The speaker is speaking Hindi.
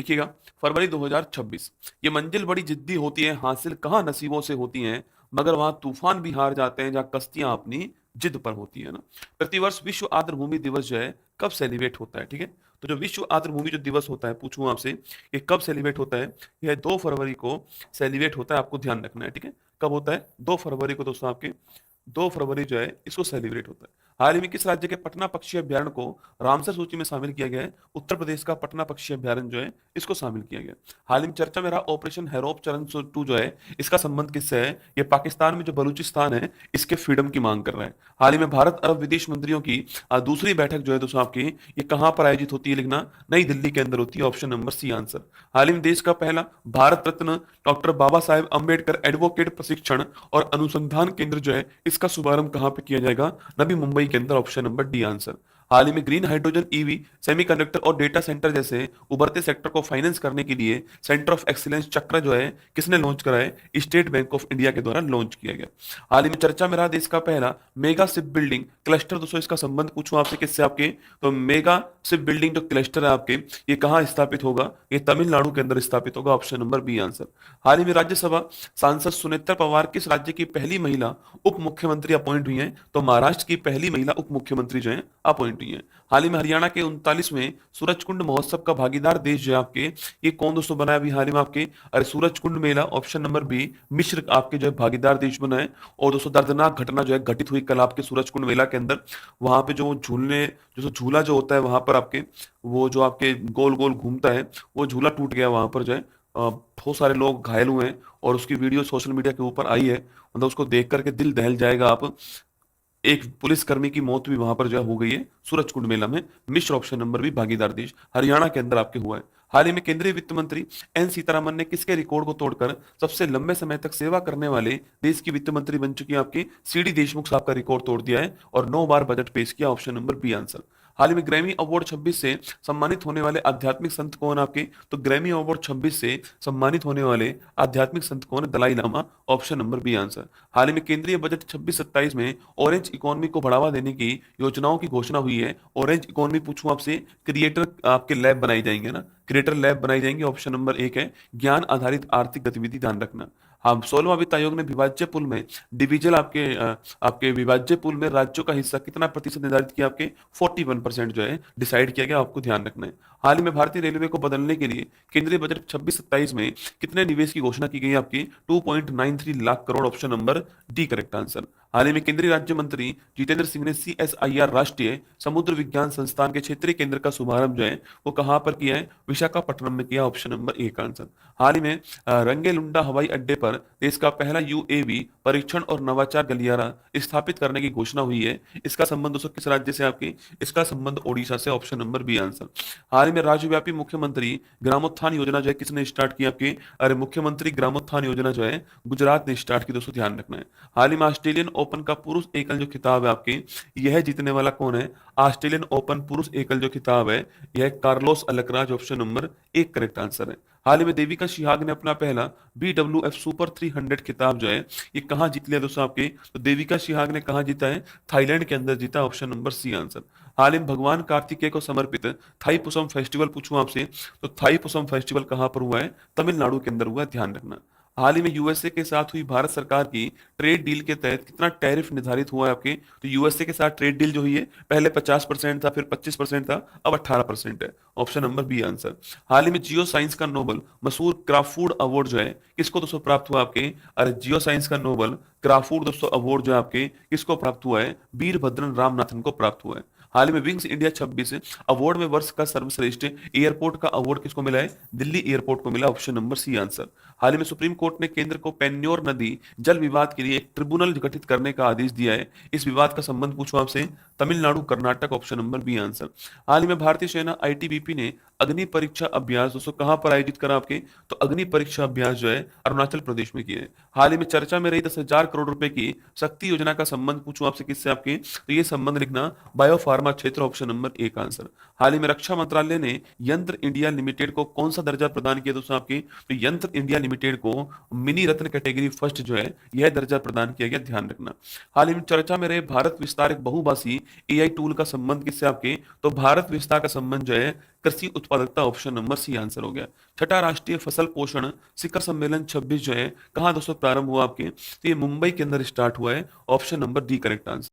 देखिएगा, फरवरी 2026। ये मंजिल बड़ी जिद्दी होती है, हासिल कहाँ नसीबों से होती हैं, मगर वहां तूफान भी हार जाते हैं जहाँ कश्तियां अपनी जिद पर होती है ना। प्रतिवर्ष विश्व आर्द्रभूमि दिवस जो है कब सेलिब्रेट होता है, ठीक है। तो जो विश्व आर्द्रभूमि जो दिवस होता है, पूछूं आपसे, ये कब सेलिब्रेट होता है? यह 2 फरवरी को सेलिब्रेट होता है, आपको ध्यान रखना है, ठीक है। कब होता है? 2 फरवरी को दोस्तों, आपके 2 फरवरी जो है इसको सेलिब्रेट होता है। हाल ही में किस राज्य के पटना पक्षी अभ्यारण्य को रामसर सूची में शामिल किया गया है? उत्तर प्रदेश का पटना पक्षी अभ्यारण्य जो है इसको शामिल किया गया है। हाल ही में चर्चा में रहा ऑपरेशन हेरोप चरण 2 जो है, इसका संबंध किससे है? ये पाकिस्तान में जो बलूचिस्तान है इसके फ्रीडम की मांग कर रहा है। हाल ही में भारत अरब विदेश मंत्रियों की दूसरी बैठक जो है दोस्तों आपकी, ये कहां पर आयोजित होती है? लिखना, नई दिल्ली के अंदर होती है, ऑप्शन नंबर सी आंसर। हाल ही में देश का पहला भारत रत्न डॉक्टर बाबा साहेब अम्बेडकर एडवोकेट प्रशिक्षण और अनुसंधान केंद्र जो है इसका शुभारंभ कहां पे किया जाएगा? नवी मुंबई के अंदर, ऑप्शन नंबर डी आंसर। हाल ही में ग्रीन हाइड्रोजन, ईवी, सेमीकंडक्टर और डेटा सेंटर जैसे उभरते सेक्टर को फाइनेंस करने के लिए सेंटर ऑफ एक्सीलेंस चक्र जो है किसने लॉन्च करा है? स्टेट बैंक ऑफ इंडिया के द्वारा लॉन्च किया गया। हाल ही में चर्चा में रहा देश का पहला मेगा शिप बिल्डिंग क्लस्टर, दोस्तों इसका संबंध पूछूं आपसे किससे? आपके तो मेगा शिप बिल्डिंग जो क्लस्टर है आपके, ये कहाँ स्थापित होगा? ये तमिलनाडु के अंदर स्थापित होगा, ऑप्शन नंबर बी आंसर। हाल ही में राज्यसभा सांसद सुनेत्र पवार किस राज्य की पहली महिला उप मुख्यमंत्री अपॉइंट हुई हैं? तो महाराष्ट्र की पहली महिला उप मुख्यमंत्री जो है अपॉइंट हुई है। हाल ही में हरियाणा के 39वें सूरजकुंड महोत्सव का भागीदार देश जो है आपके, ये कौन दोस्तों बना है अभी हाल ही में आपके? अरे सूरजकुंड मेला, ऑप्शन नंबर बी, मिस्र आपके जो है भागीदार देश बना है। और दोस्तों दर्दनाक घटना जो है घटित हुई कल आपके सूरजकुंड मेला के अंदर। वहां पे जो झूलने, जो झूला जो होता है वहां पर आपके, वो जो आपके गोल गोल घूमता है, वो झूला टूट गया वहां पर जो है। बहुत सारे लोग घायल हुए हैं और उसकी वीडियो सोशल मीडिया के ऊपर आई है, मतलब उसको देख करके दिल दहल जाएगा आप। एक पुलिसकर्मी की मौत भी वहां पर जो है हो गई है सूरजकुंड मेला में। मिश्र ऑप्शन नंबर भी भागीदार देश हरियाणा के अंदर आपके हुआ है। हाल ही में केंद्रीय वित्त मंत्री एन सीतारामन ने किसके रिकॉर्ड को तोड़कर सबसे लंबे समय तक सेवा करने वाले देश की वित्त मंत्री बन चुकी है? आपकी सीडी देशमुख साहब का रिकॉर्ड तोड़ दिया है और 9 बार बजट पेश किया, ऑप्शन नंबर बी आंसर। हाल ही में ग्रैमी अवार्ड 26 से सम्मानित होने वाले आध्यात्मिक संत कौन आपके? तो ग्रैमी अवार्ड 26 से सम्मानित होने वाले आध्यात्मिक संत कौन है? Dalai Lama, option number B answer. हाल ही में केंद्रीय बजट 26-27 में ऑरेंज इकोनॉमी को बढ़ावा देने की योजनाओं की घोषणा हुई है। ऑरेंज इकोनॉमी पूछूं आपसे, क्रिएटर आपके लैब बनाई जाएंगे ना, क्रिएटर लैब बनाई जाएंगी, ऑप्शन नंबर एक है। ज्ञान आधारित आर्थिक गतिविधि, ध्यान रखना। हाँ, 16वां वित्त आयोग ने विभाज्य पुल में डिविजन आपके विभाज्य पुल में राज्यों का हिस्सा कितना प्रतिशत निर्धारित किया? आपके 41% जो है डिसाइड किया गया, आपको ध्यान रखना है। हाल ही में भारतीय रेलवे को बदलने के लिए केंद्रीय बजट 26-27 में कितने निवेश की घोषणा की गई है? आपकी 2.93 lakh crore, option number D correct answer. हाल ही में केंद्रीय राज्य मंत्री जितेंद्र सिंह ने CSIR राष्ट्रीय समुद्र विज्ञान संस्थान के क्षेत्रीय केंद्र का शुभारंभ जो है वो कहां पर किया है? विशाखापट्टनम में किया, ऑप्शन नंबर ए का आंसर। हाल ही में रंगेलुंडा हवाई अड्डे पर देश का पहला UAV परीक्षण और नवाचार गलियारा स्थापित करने की घोषणा हुई है। इसका संबंध दोस्तों किस राज्य से? आपकी इसका संबंध ओडिशा से, ऑप्शन नंबर बी आंसर। हाल ही में राज्यव्यापी मुख्यमंत्री ग्रामोत्थान योजना जो है किसने स्टार्ट की? आपकी अरे मुख्यमंत्री ग्रामोत्थान योजना जो है गुजरात ने स्टार्ट की, दोस्तों ध्यान रखना है। हाल ही में ऑस्ट्रेलियन ओपन का पुरुष एकल जो खिताब है आपकी, यह जीतने वाला कौन है? ऑस्ट्रेलियन ओपन पुरुष एकल जो खिताब है यह कार्लोस अलकराज, ऑप्शन नंबर एक करेक्ट आंसर है। हाल ही में देविका शिहाग ने अपना पहला BWF सुपर 300 खिताब जो है ये कहाँ जीत लिया दोस्तों आपके? तो देविका शिहाग ने कहाँ जीता है? थाईलैंड के अंदर जीता, ऑप्शन नंबर सी आंसर। हाल ही में भगवान कार्तिकेय को समर्पित थाई पुसम फेस्टिवल पूछूं आपसे, तो थाई पुसम फेस्टिवल कहाँ पर हुआ है? तमिलनाडु के अंदर हुआ है, ध्यान रखना। हाल ही में यूएसए के साथ हुई भारत सरकार की ट्रेड डील के तहत कितना टैरिफ निर्धारित हुआ है आपके? तो यूएसए के साथ ट्रेड डील जो हुई है पहले 50% था, फिर 25% था, अब 18% है, ऑप्शन नंबर बी आंसर। हाल ही में जियो साइंस का नोबल मशहूर क्राफूड अवार्ड जो है किसको दोस्तों प्राप्त हुआ आपके? अरे जियो साइंस का नोबल क्राफूड दोस्तों अवार्ड जो है आपके किसको प्राप्त हुआ है? वीरभद्रन रामनाथन को प्राप्त हुआ है। हाल ही में विंग्स इंडिया 26 अवार्ड में वर्ष का सर्वश्रेष्ठ एयरपोर्ट का अवार्ड किसको मिला है? दिल्ली एयरपोर्ट को मिला, ऑप्शन नंबर सी आंसर। हाल ही में सुप्रीम कोर्ट ने केंद्र को पेन्योर नदी जल विवाद के लिए एक ट्रिब्यूनल गठित करने का आदेश दिया है। इस विवाद का संबंध पूछो आपसे, Tamil Nadu Karnataka, option number B answer. हाल ही में भारतीय सेना ITBP ने अग्नि परीक्षा अभ्यास दोस्तों कहां पर आयोजित करा आपके? तो अग्नि परीक्षा अभ्यास जो है अरुणाचल प्रदेश में किया है। हाल ही में चर्चा में रही 10,000 करोड़ रुपए की शक्ति योजना का संबंध पूछूं आपसे किससे? आपके तो ये संबंध लिखना बायो फार्मा क्षेत्र ऑप्शन नंबर ए का आंसर। हाल ही में रक्षा मंत्रालय ने यंत्र इंडिया लिमिटेड को कौन सा दर्जा प्रदान किया दोस्तों आपके? तो यंत्र इंडिया लिमिटेड को मिनी रत्न कैटेगरी फर्स्ट जो है यह दर्जा प्रदान किया गया, ध्यान रखना। हाल ही में चर्चा में रहे भारत विस्तार एक बहुभाषी एआई टूल का संबंध किससे आपके? तो भारत विस्तार का संबंध जो है कृषि उत्पादकता, ऑप्शन नंबर सी आंसर हो गया। छठा राष्ट्रीय फसल पोषण शिखर सम्मेलन 26 जो है कहाँ दोस्तों प्रारंभ हुआ आपके? तो ये मुंबई के अंदर स्टार्ट हुआ है, option number D correct answer.